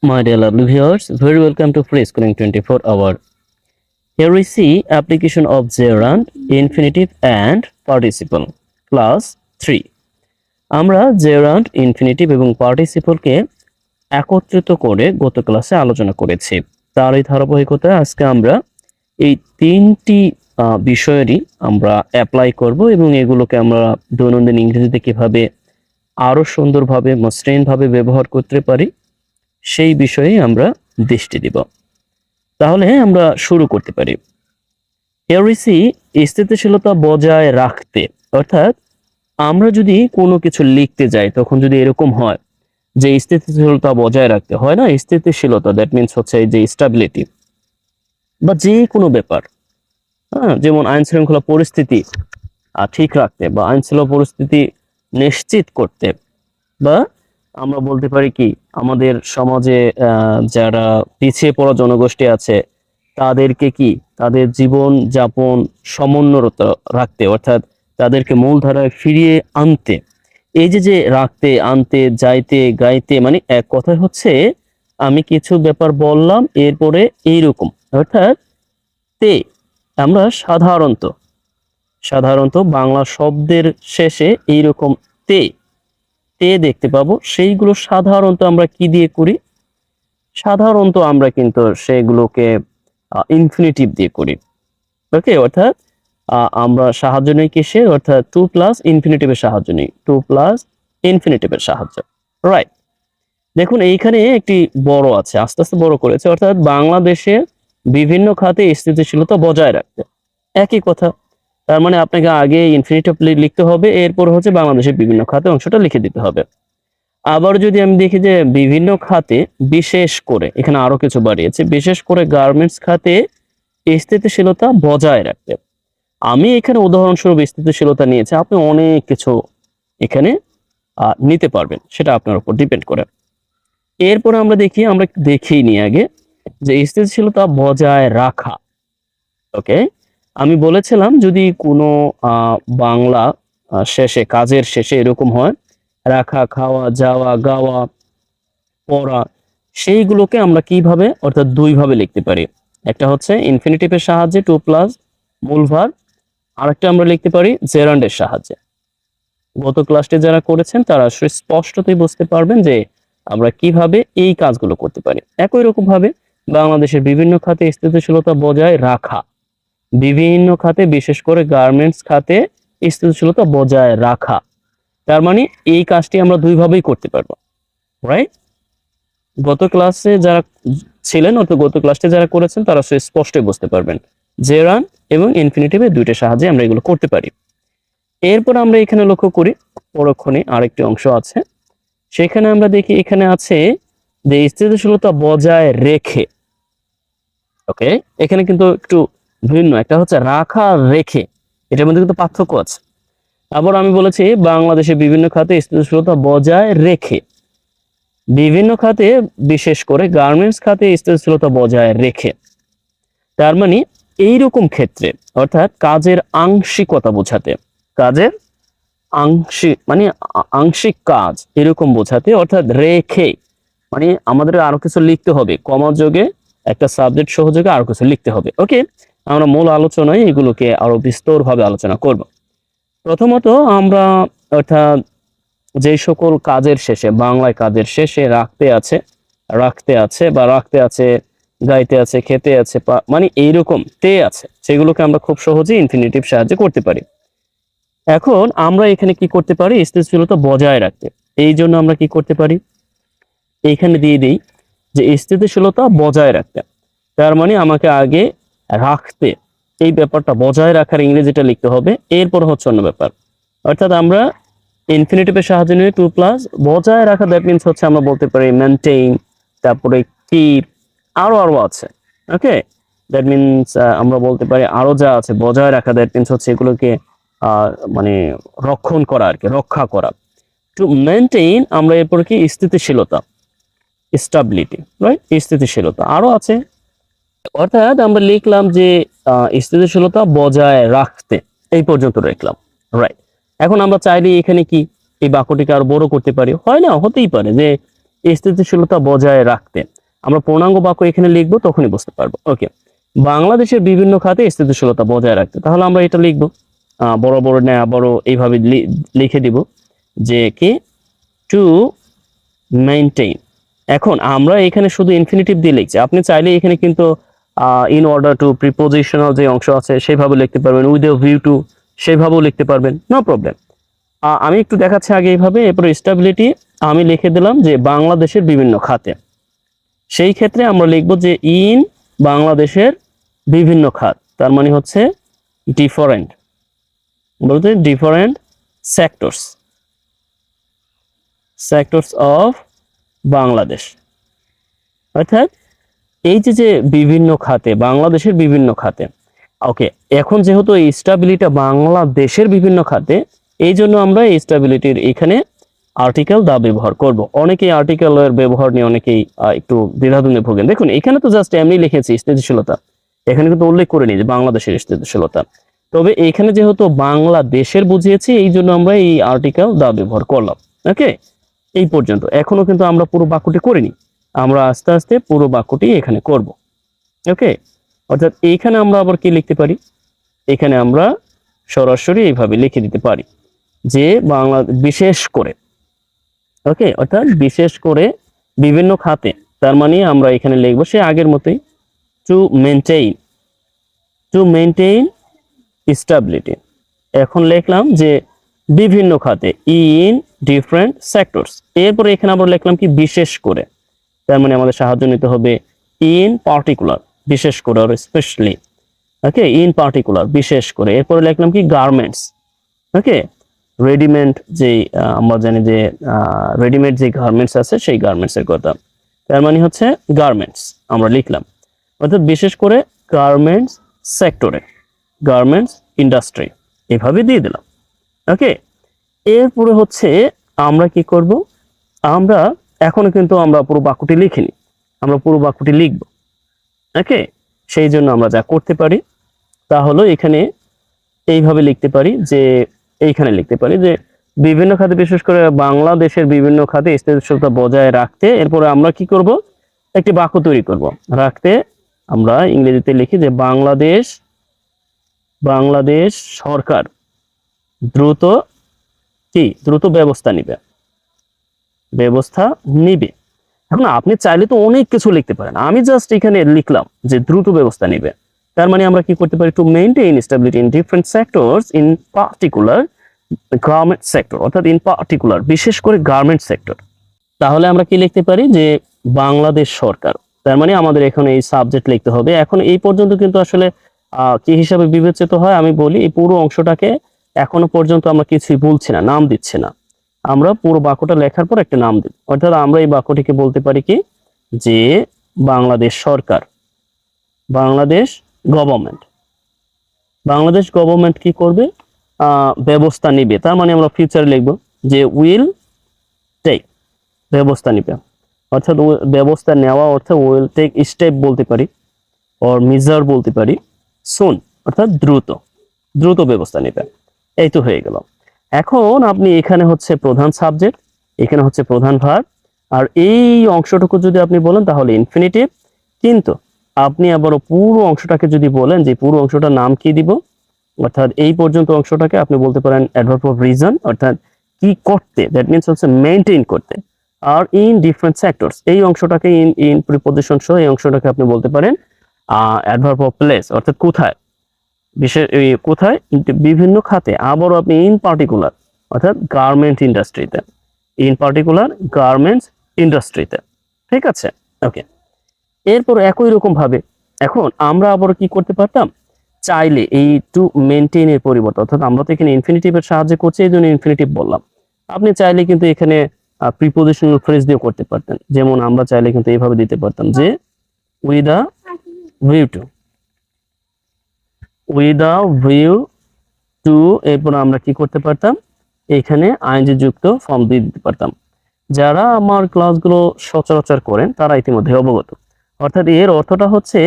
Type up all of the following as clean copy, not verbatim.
My dear lovely viewers, very welcome to Free Schooling 24 Hour. Here we see application of gerund, infinitive and participle. Class 3. আমরা gerund, infinitive এবং participle কে একত্রিত করে গত ক্লাসে আলোচনা করেছি। তার এই ধারাবাহিকতায় আজকে আমরা এই তিনটি বিষয়েরই আমরা অ্যাপ্লাই করব এবং এগুলোকে আমরা দৈনন্দিন ইংরেজিতে কিভাবে আরো সুন্দরভাবে মসৃণভাবে ব্যবহার করতে পারি সেই বিষয়ে আমরা দৃষ্টি দিব। তাহলে আমরা শুরু করতে পারি। Here we see স্থিতিশীলতা বজায় রাখতে, অর্থাৎ আমরা যদি কোনো কিছু লিখতে যাই তখন যদি এরকম হয় যে স্থিতিশীলতা বজায় রাখতে হয় না, স্থিতিশীলতা দ্যাট মিন্স হচ্ছে যে স্টেবিলিটি বা যে কোনো ব্যাপার, যেমন আইন শৃঙ্খলা পরিস্থিতি ঠিক রাখতে বা আইন শৃঙ্খলা পরিস্থিতি নিশ্চিত করতে, বা আমরা বলতে পারি কি আমাদের সমাজে যারা পিছিয়ে পড়া জনগোষ্ঠী আছে তাদেরকে কি তাদের জীবন যাপন সমুন্নত রাখতে, অর্থাৎ তাদেরকে মূলধারায় ফিরিয়ে আনতে। এই যে রাখতে, আনতে, যাইতে, গাইতে, মানে এক কথায় হচ্ছে আমি কিছু ব্যাপার বললাম এরপরে এইরকম, অর্থাৎ তে আমরা সাধারণত বাংলা শব্দের শেষে এইরকম তে দেখতে পাবো। সেইগুলো সাধারণত আমরা কি দিয়ে করি? সাধারণত আমরা কিন্তু সেগুলোকে ইনফিনিটিভ দিয়ে করি। ওকে, অর্থাৎ আমরা সাহায্য নেই কিসের? অর্থাৎ টু প্লাস ইনফিনিটিভের সাহায্য নেই, টু প্লাস ইনফিনিটিভের সাহায্য। রাইট, দেখুন এইখানে একটি বড় আছে, আস্তে আস্তে বড় করেছে, অর্থাৎ বাংলাদেশে বিভিন্ন খাতে স্থিতিশীলতা বজায় রাখতে। একই কথা, তার মানে আপনাকে আগে ইনফিনিটিভ লিখতে হবে, এরপর হচ্ছে বাংলাদেশের বিভিন্ন খাতে অংশটা লিখে দিতে হবে। আবার যদি আমি দেখি যে বিভিন্ন খাতে, বিশেষ করে এখানে আরো কিছু বাড়িয়েছে, বিশেষ করে গার্মেন্টস খাতে স্থিতিশীলতা বজায় রাখতে। আমি এখানে উদাহরণস্বরূপ স্থিতিশীলতা নিয়েছি, আপনি অনেক কিছু এখানে নিতে পারবেন, সেটা আপনার উপর ডিপেন্ড করে। এরপরে আমরা দেখেই নিই আগে যে স্থিতিশীলতা বজায় রাখা। ওকে, আমি বলেছিলাম যদি কোনো বাংলা শেষে, কাজের শেষে এরকম হয় রাখা, খাওয়া, যাওয়া, গাওয়া, পড়া, সেইগুলোকে আমরা কিভাবে, অর্থাৎ দুইভাবে লিখতে পারি। একটা হচ্ছে ইনফিনিটিভের সাহায্যে টু প্লাস মূল ভার্ব, আরেকটা আমরা লিখতে পারি জেরান্ডের সাহায্যে। গত ক্লাসটি যারা করেছেন তারা স্পষ্টতই বুঝতে পারবেন যে আমরা কিভাবে এই কাজগুলো করতে পারি। একই রকম ভাবে বাংলাদেশের বিভিন্ন খাতে স্থিতিশীলতা বজায় রাখা, বিভিন্ন খাতে বিশেষ করে গার্মেন্টস খাতে স্থিতিশীলতা বজায় রাখা, তার মানে এই কাজটি আমরা দুইভাবেই করতে পারবো। রাইট, গত ক্লাসে যারা ছিলেন অর্থাৎ গত ক্লাসে যারা করেছেন তারা স্পষ্টই বুঝতে পারবেন জেরান্ড এবং ইনফিনিটিভের দুইটা সাহায্যে আমরা এগুলো করতে পারি। এরপর আমরা এখানে লক্ষ্য করি পরক্ষণে আরেকটি অংশ আছে, সেখানে আমরা দেখি এখানে আছে যে স্থিতিশীলতা বজায় রেখে। ওকে, এখানে কিন্তু একটু ভিন্ন, একটা হচ্ছে রাখা, রেখে, এটার মধ্যে কিন্তু পার্থক্য আছে। আবার আমি বলেছি বাংলাদেশে বিভিন্ন খাতে স্থিতিশীলতা বজায় রেখে, বিভিন্ন খাতে বিশেষ করে গার্মেন্টস খাতে স্থিতিশীলতা বজায় রেখে, তার মানে এইরকম ক্ষেত্রে, অর্থাৎ কাজের আংশিকতা বোঝাতে, কাজের আংশিক মানে আংশিক কাজ এরকম বোঝাতে, অর্থাৎ রেখে মানে আমাদের আরো কিছু লিখতে হবে, কমা যোগে একটা সাবজেক্ট সহযোগে আরো কিছু লিখতে হবে। ওকে, আমরা মূল আলোচনায় এগুলোকে আরো বিস্তরভাবে আলোচনা করব। প্রথমত আমরা, অর্থাৎ যে সকল কাজের শেষে, বাংলায় কাজের শেষে রাখতে আছে বা রাখতে আছে, গাইতে আছে, খেতে আছে, মানে এইরকম তে আছে, সেগুলোকে আমরা খুব সহজে ইনফিনিটিভ সাহায্যে করতে পারি। এখন আমরা এখানে কি করতে পারি? স্থিতিশীলতা বজায় রাখতে, এই জন্য আমরা কি করতে পারি, এইখানে দিয়ে দিই যে স্থিতিশীলতা বজায় রাখতে, তার মানে আমাকে আগে রাখতে, এই ব্যাপারটা বজায় রাখার ইংরেজিটা লিখতে হবে, এরপর হচ্ছে অন্য ব্যাপার। অর্থাৎ আমরা ইনফিনিটিভের সাহায্য নিয়ে টু প্লাস বজায় রাখা, দ্যাট মিন্স হচ্ছে আমরা বলতে পারি মেনটেইন, তারপরে কিপ, আরো আছে। ওকে, দ্যাট মিন্স আমরা বলতে পারি আরো যা আছে বজায় রাখা, দ্যাট মিন্স হচ্ছে এগুলোকে মানে রক্ষণ করা আর কি, রক্ষা করা। টু মেনটেইন আমরা এরপর কি স্থিতিশীলতা, স্টেবিলিটি, রাইট, স্থিতিশীলতা আরো আছে। অর্থাৎ আমরা লিখলাম যে স্থিতিশীলতা বজায় রাখতে, এই পর্যন্ত রাখলাম। রাইট, এখন আমরা চাইলে এখানে কি এই বাক্যটিকে আরো বড় করতে পারি, হয় না, হতেই পারে যে স্থিতিশীলতা বজায় রাখতে। আমরা পূর্ণাঙ্গ বাক্য এখানে লিখবো, তখনই বুঝতে পারবো। ওকে, বাংলাদেশের বিভিন্ন খাতে স্থিতিশীলতা বজায় রাখতে, তাহলে আমরা এটা লিখবো বড় বড় নেয়া বড় এইভাবে লিখে দিব যে কি টু মেইনটেইন। এখন আমরা এখানে শুধু ইনফিনিটিভ দিয়ে লিখছি, আপনি চাইলে এখানে কিন্তু ইন অর্ডার টু, প্রিপোজিশনাল যে অংশ আছে সেভাবে লিখতে পারবেন, উইথ এ ভিউ টু সেভাবেও লিখতে পারবেন, নো প্রবলেম। আমি একটু দেখাচ্ছি আগে এইভাবে, এরপর স্টেবিলিটি আমি লিখে দিলাম যে বাংলাদেশের বিভিন্ন খাতে। সেই ক্ষেত্রে আমরা লিখবো যে ইন বাংলাদেশের বিভিন্ন খাত, তার মানে হচ্ছে ডিফারেন্ট, বলতে different sectors, sectors of Bangladesh. অর্থাৎ এই যে বিভিন্ন খাতে, বাংলাদেশের বিভিন্ন খাতে। ওকে, এখন যেহেতু এই স্টেবিলিটি বাংলাদেশের বিভিন্ন খাতে, এই জন্য আমরা এই স্টেবিলিটির এখানে আর্টিকেল দা ব্যবহার করব। অনেকেই আর্টিকেলের ব্যবহার নিয়ে অনেকেই একটু দ্বিধাদ্বন্দ্বে ভোগেন। দেখুন এখানে তো জাস্ট এমনি লিখেছি স্থিতিশীলতা, এখানে কিন্তু উল্লেখ করে নি যে বাংলাদেশের স্থিতিশীলতা। তবে এখানে যেহেতু বাংলাদেশের বুঝিয়েছি, এই জন্য আমরা এই আর্টিকেল দা ব্যবহার করলাম। ওকে, এই পর্যন্ত। এখনো কিন্তু আমরা পুরো বাক্যটি করিনি, আমরা আস্তে আস্তে পুরো বাক্যটি এখানে করব। ওকে, অর্থাৎ এইখানে আমরা আবার কি লিখতে পারি, এখানে আমরা সরাসরি এইভাবে লিখে দিতে পারি যে বাংলা বিশেষ করে। ওকে, অর্থাৎ বিশেষ করে বিভিন্ন খাতে, তার মানে আমরা এখানে লিখবো সে আগের মতোই টু মেইনটেইন স্টেবিলিটি। এখন লিখলাম যে বিভিন্ন খাতে ইন ডিফারেন্ট সেক্টরস, এরপরে এখানে আমরা লিখলাম কি বিশেষ করে, তার মানে আমাদের সাহায্য নিতে হবে ইন পার্টিকুলার, বিশেষ করে, আর স্পেশালি। ওকে, ইন পার্টিকুলার বিশেষ করে, এরপরে লিখলাম কি গার্মেন্টস। ওকে, রেডিমেড যে আমরা জানি যে রেডিমেড যে গার্মেন্টস আছে সেই গার্মেন্টস এর কথা, তার মানে হচ্ছে গার্মেন্টস আমরা লিখলাম। অর্থাৎ বিশেষ করে গার্মেন্টস সেক্টরে, গার্মেন্টস ইন্ডাস্ট্রি, এভাবে দিয়ে দিলাম। ওকে, এরপরে হচ্ছে আমরা কি করব, আমরা এখনো কিন্তু আমরা পুরো বাক্যটি লিখিনি, আমরা পুরো বাক্যটি লিখব। ওকে, সেই জন্য আমরা যা করতে পারি তা হলো এখানে এইভাবে লিখতে পারি যে, এইখানে লিখতে পারি যে বিভিন্ন খাতে, বিশেষ করে বাংলাদেশের বিভিন্ন খাতে স্থিতিশীলতা বজায় রাখতে, এরপরে আমরা কি করব, একটি বাক্য তৈরি করব। রাখতে আমরা ইংরেজিতে লিখি যে বাংলাদেশ সরকার দ্রুত ব্যবস্থা নিবে। এখন আপনি চাইলে তো অনেক কিছু লিখতে পারেন, আমি জাস্ট এখানে লিখলাম যে দ্রুত ব্যবস্থা নিবে। তার মানে আমরা কি করতে পারি, to maintain stability in different sectors, in particular garment sector, অর্থাৎ ইন পার্টিকুলার বিশেষ করে গার্মেন্ট সেক্টর। তাহলে আমরা কি লিখতে পারি যে বাংলাদেশ সরকার, তার মানে আমাদের এখানে এই সাবজেক্ট লিখতে হবে। এখন এই পর্যন্ত কিন্তু আসলে কি হিসাবে বিবেচিত হয় আমি বলি, এই পুরো অংশটাকে এখনো পর্যন্ত আমরা কিছুই বলছি না, নাম দিচ্ছি না, আমরা পুরো বাক্যটা লেখার পর একটা নাম দিই। অর্থাৎ আমরা এই বাক্যটিকে বলতে পারি কি যে বাংলাদেশ সরকার, বাংলাদেশ গভর্নমেন্ট কি করবে, ব্যবস্থা নিবে। তার মানে আমরা ফিউচারে লিখবো যে উইল টেক, ব্যবস্থা নিবে। অর্থাৎ ব্যবস্থা নেওয়া অর্থাৎ উইল টেক স্টেপ বলতে পারি, অর মেজার বলতে পারি, সুন অর্থাৎ দ্রুত ব্যবস্থা নিবে। এই তো হয়ে গেল। এখন আপনি এখানে হচ্ছে প্রধান সাবজেক্ট, এখানে হচ্ছে প্রধান ভার্ব, আর এই অংশটুকু যদি আপনি বলেন তাহলে ইনফিনিটিভ। কিন্তু আপনি আবারও পুরো অংশটাকে যদি বলেন যে পুরো অংশটার নাম কি দিব, অর্থাৎ এই পর্যন্ত অংশটাকে আপনি বলতে পারেন অ্যাডভার্ব অফ রিজন, অর্থাৎ কি করতে, দ্যাট মিন্স হচ্ছে মেইনটেইন করতে। আর ইন ডিফারেন্ট সেক্টরস, এই অংশটাকে ইন প্রিপজিশন সহ এই অংশটাকে আপনি বলতে পারেন অ্যাডভার্ব অফ প্লেস, অর্থাৎ কোথায়, কোথায় বিভিন্ন খাতে। আবারও আপনি ইন পার্টিকুলার, অর্থাৎ গার্মেন্ট ইন্ডাস্ট্রিতে, ইন পার্টিকুলার গার্মেন্টস ইন্ডাস্ট্রিতে। ঠিক আছে, ওকে। এরপর একই রকম ভাবে এখন আমরা আবার কি করতে পারতাম, চাইলে এই টু মেইনটেইন এর পরিবর্তে, অর্থাৎ আমরা তো এখানে ইনফিনিটিভের সাহায্যে করছি এই জন্য ইনফিনিটিভ বললাম, আপনি চাইলে কিন্তু এখানে প্রিপজিশনাল ফ্রেজ দিয়ে করতে পারতেন। যেমন আমরা চাইলে কিন্তু এইভাবে দিতে পারতাম যে উইথ আ ভিউ টু, এরপর আমরা কি করতে পারতাম, এখানে আইএনজি যুক্ত ফর্ম দিয়ে দিতে পারতাম। যারা আমার ক্লাসগুলো সচরাচর করেন তারা ইতিমধ্যে অবগত। অর্থাৎ এর অর্থটা হচ্ছে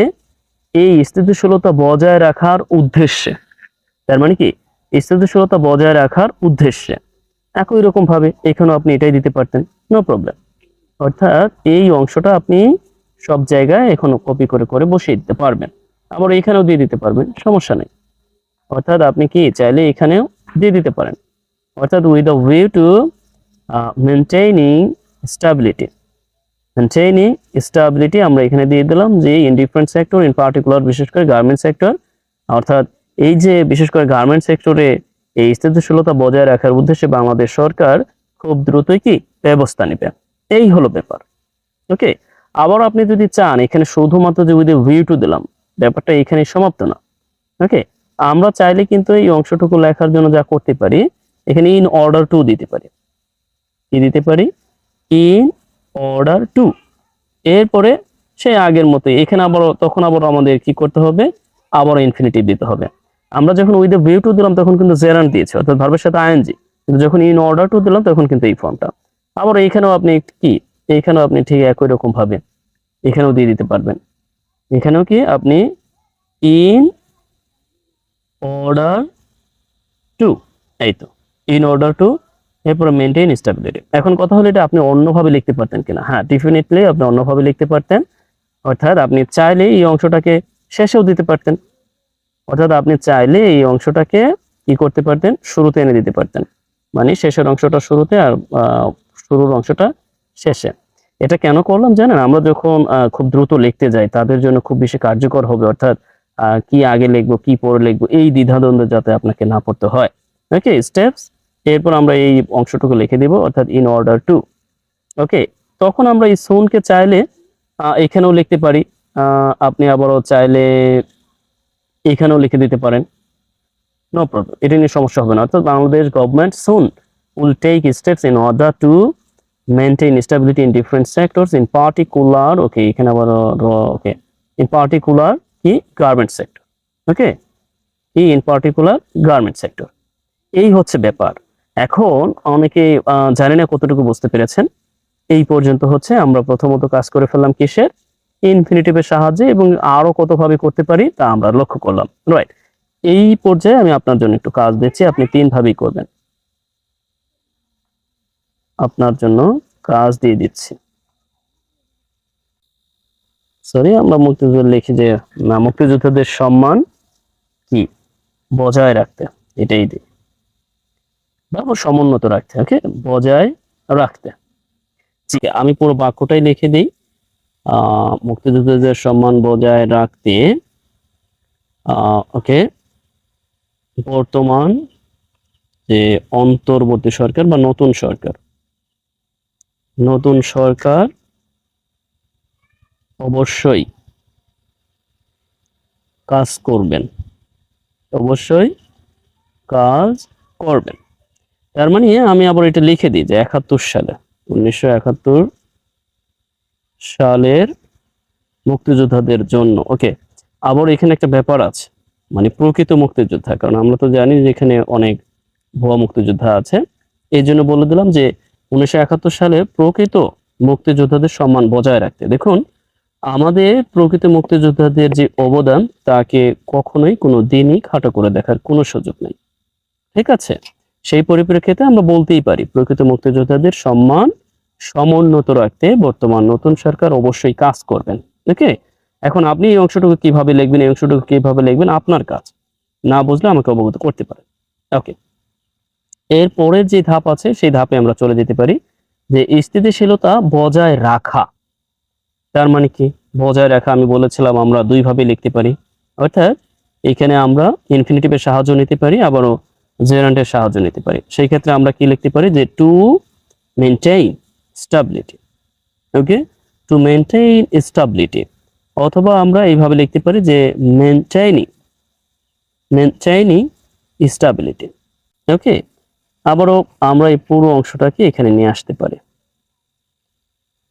এই স্থিতিশীলতা বজায় রাখার উদ্দেশ্যে, তার মানে কি স্থিতিশীলতা বজায় রাখার উদ্দেশ্যে। একই রকম ভাবে এখানেও আপনি এটাই দিতে পারতেন, নো প্রবলেম। অর্থাৎ এই অংশটা আপনি সব জায়গায় এখন কপি করে করে বসিয়ে দিতে পারবেন, আবার এখানেও দিয়ে দিতে পারবেন, সমস্যা নেই। অর্থাৎ আপনি কি চাইলে এখানেও দিয়ে দিতে পারেন। অর্থাৎ with the view to maintaining stability, maintaining stability আমরা এখানে দিয়ে দিলাম যে in different sector, in particular বিশেষ করে গার্মেন্ট সেক্টর। অর্থাৎ এই যে বিশেষ করে গার্মেন্ট সেক্টরে এই স্থিতিশীলতা বজায় রাখার উদ্দেশ্যে বাংলাদেশ সরকার খুব দ্রুতই কি ব্যবস্থা নেবে, এই হলো ব্যাপার। ওকে, আবার আপনি যদি চান এখানে শুধুমাত্র যে উইথ ভিউ টু দিলাম, ব্যাপারটা এখানে সমাপ্ত না। ওকে, আমরা চাইলে কিন্তু এই অংশটুকু লেখার জন্য যা করতে পারি, এখানে ইন অর্ডার টু দিতে পারি। কি দিতে পারি? In order two. এরপরে সে আগের মতো এখানে আবার তখন আবার আমাদের কি করতে হবে, আবার ইনফিনিটিভ দিতে হবে। আমরা যখন উইথ ভিউ টু দিলাম তখন কিন্তু জেরান্ট দিয়েছে, অর্থাৎ ভার্বের সাথে আইএনজি, কিন্তু যখন ইন অর্ডার টু দিলাম তখন কিন্তু এই ফর্মটা। আবার এইখানেও আপনি কি, এইখানেও আপনি ঠিক একই রকম ভাবে এখানেও দিয়ে দিতে পারবেন। এখানেও কি আপনি ইন অর্ডার টু, এই তো ইন অর্ডার টু, এরপরে মেনটেইন স্টেবিলিটি। এখন কথা হলো এটা আপনি অন্যভাবে লিখতে পারতেন কিনা? হ্যাঁ, ডেফিনেটলি আপনি অন্যভাবে লিখতে পারতেন। অর্থাৎ আপনি চাইলে এই অংশটাকে শেষেও দিতে পারতেন। অর্থাৎ আপনি চাইলে এই অংশটাকে কি করতে পারতেন, শুরুতে এনে দিতে পারতেন। মানে শেষের অংশটা শুরুতে আর শুরুর অংশটা শেষে। এটা কেন করলাম জানেন? আমরা যখন খুব দ্রুত লিখতে যাই তাদের জন্য খুব বেশি কার্যকর হবে। অর্থাৎ কি আগে লিখবো কি পরে লিখবো এই দ্বিধাদ্বন্দ্ব যাতে আপনাকে না পড়তে হয়। ওকে, স্টেপস। এরপর আমরা এই অংশটুকু লিখে দিব, অর্থাৎ ইন অর্ডার টু। ওকে, তখন আমরা এই সুনকে চাইলে এখানেও লিখতে পারি। আপনি আবারও চাইলে এখানেও লিখে দিতে পারেন, নো প্রবলেম, এটা নিয়ে সমস্যা হবে না। অর্থাৎ Bangladesh government soon will take steps in order to maintain stability in different sectors, in particular, okay এখানে আবার ওকে, ইন পার্টিকুলার কি গার্মেন্ট সেক্টর। ওকে, কি ইন পার্টিকুলার গার্মেন্ট সেক্টর। এই হচ্ছে ব্যাপার। এখন অনেকে জানি না কতটুকু বুঝতে পেরেছেন। এই পর্যন্ত হচ্ছে আমরা প্রথমত কাজ করে ফেললাম কিসের, ইনফিনিটিভের সাহায্যে, এবং আরো কতভাবে করতে পারি তা আমরা লক্ষ্য করলাম। রাইট, এই পর্যায়ে আমি আপনার জন্য একটু কাজ দিচ্ছি, আপনি 3 ভাবেই করবেন। আপনার জন্য কাজ দিয়ে দিচ্ছি। সরি, আমরা মুক্তিযুদ্ধ লিখি যে না, মুক্তিযোদ্ধাদের সম্মান কি বজায় রাখতে, এটাই দিই, বা সমুন্নত রাখতে। ওকে, বজায় রাখতে। ঠিক আছে, আমি পুরো বাক্যটাই লিখে দিই। মুক্তিযোদ্ধাদের সম্মান বজায় রাখতে ওকে বর্তমান যে অন্তর্বর্তী সরকার বা নতুন সরকার অবশ্যই কাজ করবেন, অবশ্যই কাজ করবেন। তার মানে আমি আবার এটা লিখে দিই যে 1971 সালের মুক্তিযোদ্ধাদের জন্য। ওকে, আবার এখানে একটা ব্যাপার আছে, মানে প্রকৃত মুক্তিযোদ্ধা, কারণ আমরা তো জানি যে এখানে অনেক ভুয়া মুক্তিযোদ্ধা আছে। এই জন্য বলে দিলাম যে 1971 সালে প্রকৃত মুক্তিযোদ্ধাদের সম্মান বজায় রাখতে। দেখুন, আমাদের প্রকৃত মুক্তিযোদ্ধাদের যে অবদান তাকে কখনোই কোনো দিনই খাটো করে দেখার কোনো সুযোগ নেই। ঠিক আছে, সেই পরিপ্রেক্ষিতে আমরা বলতেই পারি প্রকৃত মুক্তিযোদ্ধাদের সম্মান সমুন্নত রাখতে বর্তমান নতুন সরকার অবশ্যই কাজ করবেন। ওকে, এখন আপনি এই অংশটুকু কিভাবে লিখবেন, এই অংশটুকু কিভাবে লিখবেন আপনার কাজ, না বুঝলে আমাকে অবগত করতে পারেন। ওকে, এর পরের যে ধাপ আছে সেই ধাপে আমরা চলে যেতে পারি, যে স্থিতিশীলতা বজায় রাখা। তার মানে কি বজায় রাখা? আমি বলেছিলাম আমরা 2 ভাবে লিখতে পারি। অর্থাৎ এখানে আমরা ইনফিনিটিভের সাহায্য নিতে পারি, আবারও জেরান্টের সাহায্য নিতে পারি। সেই ক্ষেত্রে আমরা কি লিখতে পারি, যে টু মেনটেইন স্টেবিলিটি। ওকে, টু মেনটেইন স্টেবিলিটি, অথবা আমরা এইভাবে লিখতে পারি যে মেনটেইনিং স্টেবিলিটি। ওকে, আবারও আমরা এই পুরো অংশটাকে এখানে নিয়ে আসতে পারি,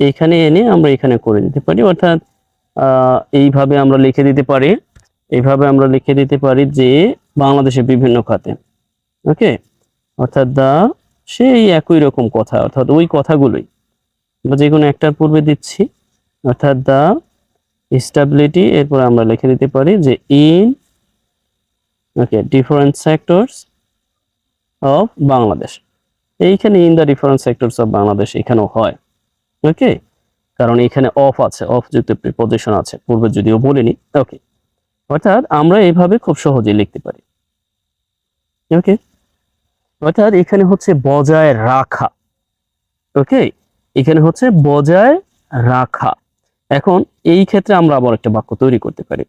এখানে এনে আমরা এখানে করে দিতে পারি। অর্থাৎ এইভাবে আমরা লিখে দিতে পারি, এইভাবে আমরা লিখে দিতে পারি যে বাংলাদেশের বিভিন্ন খাতে। ওকে, অর্থাৎ সেই একই রকম কথা, অর্থাৎ ওই কথাগুলোই আমরা যে কোনো একটার পূর্বে দিচ্ছি, অর্থাৎ স্টেবিলিটি। এরপর আমরা লিখে দিতে পারি যে in different sectors of Bangladesh. এইখানে in the different sectors of Bangladesh এখানেও হয়। ওকে, কারণ এখানে অফ আছে, অফ যুক্ত প্রিপজিশন আছে, পূর্বে যদিও বলিনি। ওকে, অর্থাৎ আমরা এইভাবে খুব সহজেই লিখতে পারি। ওকে, অর্থাৎ এখানে হচ্ছে বজায় রাখা। ওকে, এখানে হচ্ছে বজায় রাখা। এখন এই ক্ষেত্রে আমরা আবার একটা বাক্য তৈরি করতে পারি।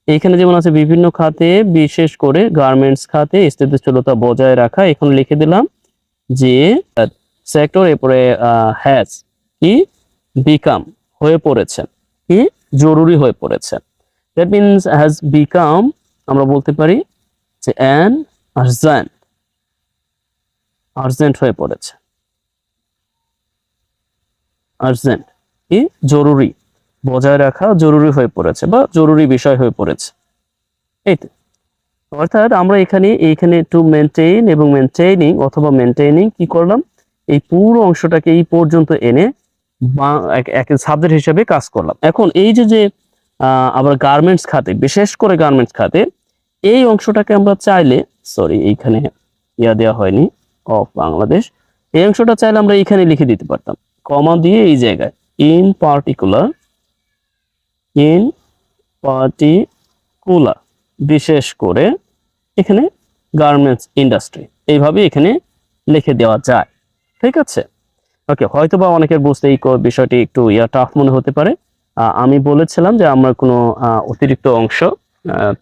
এইখানে যেমন আছে বিভিন্ন খাতে, বিশেষ করে গার্মেন্টস খাতে স্থিতিশীলতা বজায় রাখা। এখন লিখে দিলাম যে সেক্টর, এরপরে হ্যাজ কি বিকাম, হয়ে পড়েছে, কি জরুরি হয়ে পড়েছে। দ্যাট মিনস হ্যাজ বিকাম, আমরা বলতে পারি যে অ্যান আর্জেন্ট, আর্জেন্ট হয়ে পড়েছে, আর্জেন্ট কি জরুরি, বজায় রাখা জরুরি হয়ে পড়েছে বা জরুরি বিষয় হয়ে পড়েছে। এই তো, অর্থাৎ আমরা এইখানে টু মেনটেইন এবং মেনটেইনিং অথবা মেনটেইনিং কি করলাম, এই পুরো অংশটাকে এই পর্যন্ত এনে এক সাবজেক্ট হিসেবে কাজ করলাম। এখন এই যে আবার গার্মেন্টস খাতে, বিশেষ করে গার্মেন্টস খাতে এই অংশটাকে আমরা চাইলে, সরি এইখানে দেওয়া হয়নি, অফ বাংলাদেশ, এই অংশটা চাইলে আমরা এইখানে লিখে দিতে পারতাম কমা দিয়ে এই জায়গায়, ইন পার্টিকুলার, ইন পার্টিকুলার, বিশেষ করে এখানে গার্মেন্টস ইন্ডাস্ট্রি, এইভাবে এখানে লিখে দেওয়া যায়। ঠিক আছে, ওকে, হয়তোবা অনেকের বুঝতে এই বিষয়টি একটু টাফ মনে হতে পারে। আমি বলেছিলাম যে আমরা কোনো অতিরিক্ত অংশ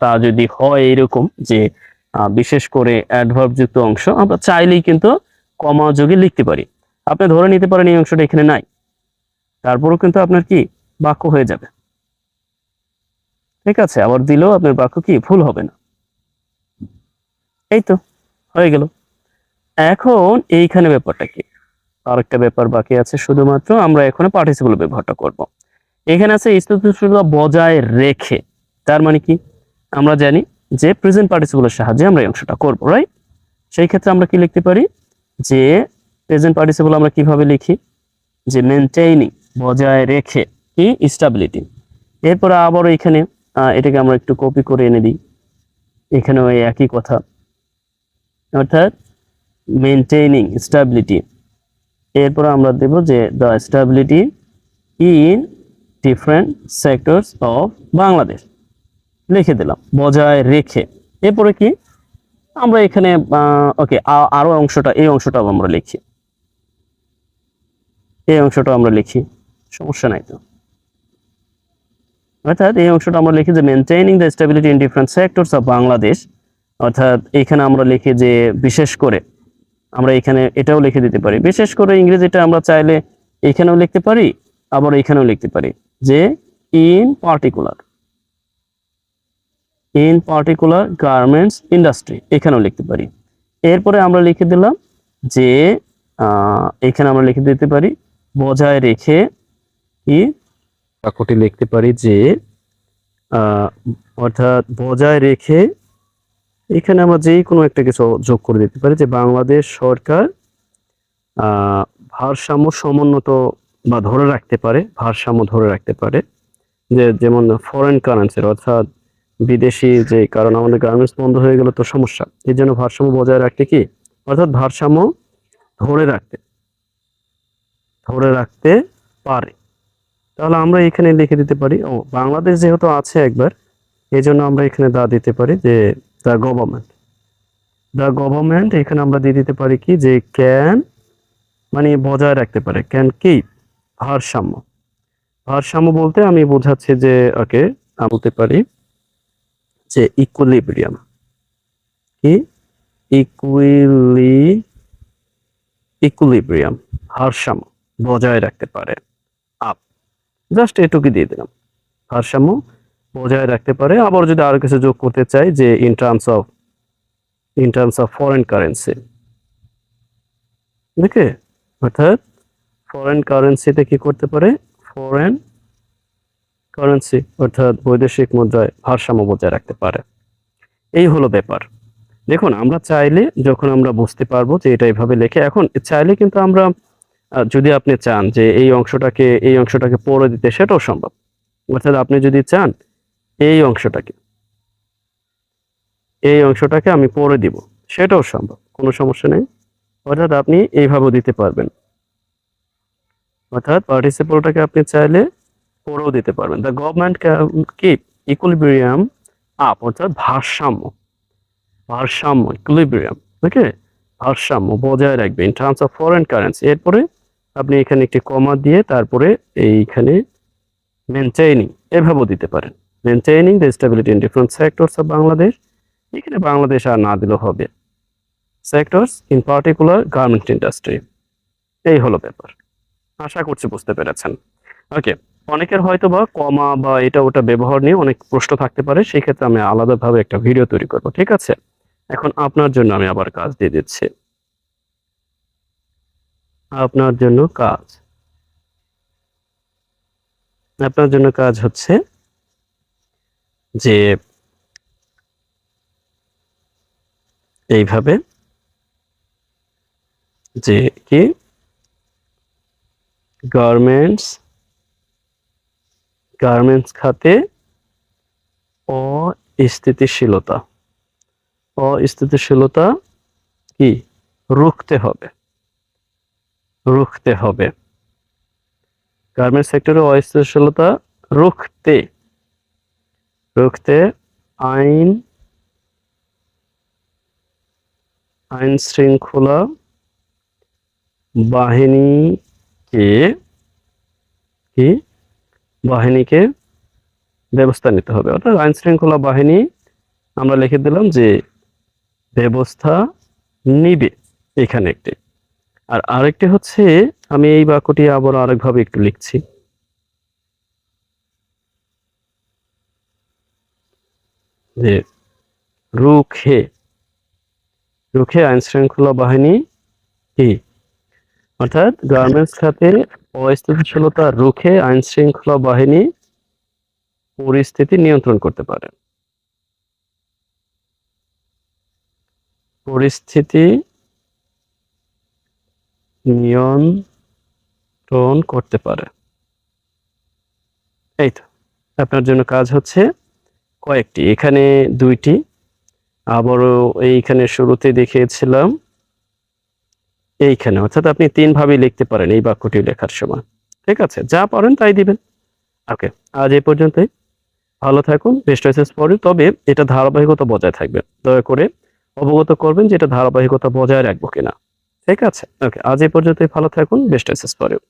তা যদি হয় এরকম যে বিশেষ করে অ্যাডভার্ব যুক্ত অংশ, আমরা চাইলেই কিন্তু কমা যোগে লিখতে পারি। আপনি ধরে নিতে পারেন এই অংশটা এখানে নাই, তারপরেও কিন্তু আপনার কি বাক্য হয়ে যাবে। ঠিক আছে, আবার দিলেও আপনার বাক্য কি ভুল হবে না। এই তো হয়ে গেল। এখন এইখানে ব্যাপারটা কি, আরেকটা ব্যাপার বাকি আছে, শুধুমাত্র আমরা এখন পার্টিসিপল ব্যবহারটা করব। এখানে আছে স্থিতিশীলতা বজায় রেখে, তার মানে কি আমরা জানি যে প্রেজেন্ট পার্টিসিপলের সাহায্যে আমরা এই অংশটা করব, রাইট? সেই ক্ষেত্রে আমরা কি লিখতে পারি যে প্রেজেন্ট পার্টিসিপল আমরা কিভাবে লিখি, যে মেনটেইনিং বজায় রেখে কি স্টেবিলিটি। এরপরে আবার এখানে এটাকে আমরা একটু কপি করে এনে দিই, এখানে ওই একই কথা, অর্থাৎ মেনটেইনিং স্টেবিলিটি। এরপরে আমরা দেব যে the stability in different sectors of Bangladesh, লিখে দিলাম বজায় রেখে। এরপরে কি আমরা এখানে ওকে, আরো অংশটা, এই অংশটাও আমরা লিখি, এই অংশটা আমরা লিখি, সমস্যা নাই তো। অর্থাৎ এই অংশটা আমরা লিখি যে maintaining the stability in different sectors of Bangladesh, অর্থাৎ এখানে আমরা লিখি যে বিশেষ করে, আমরা এখানে এটাও লিখে দিতে পারি বিশেষ করে, ইংরেজিটা আমরা চাইলে এখানেও লিখতে পারি, আবার এখানেও লিখতে পারি যে in particular, in particular garments industry, এখানেও লিখতে পারি। এরপরে আমরা লিখে দিলাম যে এখানে আমরা লিখে দিতে পারি বজায় রেখে কি, বাক্যটি লিখতে পারি যে অর্থাৎ বজায় রেখে, এখানে আমরা যেই কোনো একটা কিছু যোগ করে দিতে পারি যে বাংলাদেশ সরকার ভারসাম্য সমুন্নত বা ধরে রাখতে পারে, ভারসাম্য ধরে রাখতে পারে, যে যেমন ফরেন কারেন্সির, অর্থাৎ বিদেশি, যে কারণ আমাদের গার্মেন্টস বন্ধ হয়ে গেল তো সমস্যা, এই জন্য ভারসাম্য বজায় রাখতে কি, অর্থাৎ ভারসাম্য ধরে রাখতে, ধরে রাখতে পারে। তাহলে আমরা এখানে লিখে দিতে পারি, ও বাংলাদেশ যেহেতু আছে একবার, এই জন্য আমরা এখানে দা দিতে পারি যে দ্য গভর্নমেন্ট, দ্য গভর্নমেন্ট, এখানে আমরা দিয়ে দিতে পারি কি যে ক্যান, মানে বজায় রাখতে পারে, ক্যান কিপ ভারসাম্য। ভারসাম্য বলতে আমি বোঝাচ্ছি যে ওকে, বলতে পারি যে ইকুইলিব্রিয়াম, কি ইকুইলিব্রিয়াম, ভারসাম্য বজায় রাখতে পারে, আপ, জাস্ট এটুকু দিয়ে দিলাম, ভারসাম্য বজায় রাখতে পারে। আবার যদি আরো কিছু যোগ করতে চাই যে in terms of foreign currency, okay, অর্থাৎ ফরেন কারেন্সিতে কি করতে পারে, ফরেন কারেন্সি অর্থাৎ বৈদেশিক মুদ্রায় ভারসাম্য বজায় রাখতে পারে। এই হলো ব্যাপার। দেখুন, আমরা চাইলে যখন আমরা বুঝতে পারবো যে এটা এভাবে লেখে, এখন চাইলে কিন্তু আমরা যদি আপনি চান যে এই অংশটাকে পড়ে দিতে, সেটাও সম্ভব। অর্থাৎ আপনি যদি চান এই অংশটাকে আমি পড়ে দিব, সেটাও সম্ভব, কোনো সমস্যা নেই। অর্থাৎ আপনি এইভাবেও দিতে পারবেন। অর্থাৎ পার্টিসিপলটাকে আপনি চাইলে পরেও দিতে পারবেন। The government keep equilibrium up, অর্থাৎ ভারসাম্য, ভারসাম্য ইকুইলিব্রিয়াম, ওকে, ভারসাম্য বজায় রাখবে in terms of foreign currency. এরপরে আপনি এখানে একটি কমা দিয়ে তারপরে এইখানে মেনটেইনিং এভাবেও দিতে পারেন, maintaining the stability in different sectors of Bangladesh. এখানে বাংলাদেশ আর না দিলেও হবে, sectors in particular garment industry. এই হলো ব্যাপার, আশা করছি বুঝতে পেরেছেন। ওকে, অনেকের হয়তো বা কমা বা এটা ওটা ব্যবহার নিয়ে অনেক প্রশ্ন থাকতে পারে, সেই ক্ষেত্রে আমি আলাদাভাবে একটা ভিডিও তৈরি করব, ঠিক আছে? এখন আপনার জন্য আমি আবার কাজ দিয়ে দিচ্ছি, আপনার জন্য কাজ, আপনার জন্য কাজ হচ্ছে যে এইভাবে, যে কি গার্মেন্টস, গার্মেন্টস খাতে অস্থিতিশীলতা, অস্থিতিশীলতা কি রুখতে হবে, রুখতে হবে। গার্মেন্টস সেক্টরে অস্থিতিশীলতা রুখতে, রুখতে আইন, আইন শৃঙ্খলা বাহিনীকে, কি বাহিনীকে ব্যবস্থা নিতে হবে। অর্থাৎ আইন শৃঙ্খলা বাহিনী আমরা লিখে দিলাম যে ব্যবস্থা নিবে, এখানে একটি। আর আরেকটি হচ্ছে, আমি এই বাক্যটি আবার আরেকভাবে একটু লিখছি, যে রুখে, রুখে আইন শৃঙ্খলা বাহিনী কি, অর্থাৎ গার্মেন্টস খাতে অস্থিতিশীলতা রুখে আইন শৃঙ্খলা বাহিনী পরিস্থিতি নিয়ন্ত্রণ করতে পারে, পরিস্থিতি নিয়ন্ত্রণ করতে পারে। এই তো, আপনার জন্য কাজ হচ্ছে কয়েকটি, এখানে দুইটি, আবারও এইখানে শুরুতে দেখিয়েছিলাম এইখানে, অর্থাৎ আপনি তিন ভাবে লিখতে পারেন এই বাক্যটি লেখার সময়, ঠিক আছে? যা পারেন তাই দিবেন। ওকে, আজ এই পর্যন্তই, ভালো থাকুন, বেস্ট উইশেস ফর ইউ। তবে এটা ধারাবাহিকতা বজায় থাকবে, দয়া করে অবগত করবেন যে এটা ধারাবাহিকতা বজায় রাখবো কিনা, ঠিক আছে? ওকে, আজ এই পর্যন্তই, ভালো থাকুন, বেস্ট উইশেস ফর ইউ।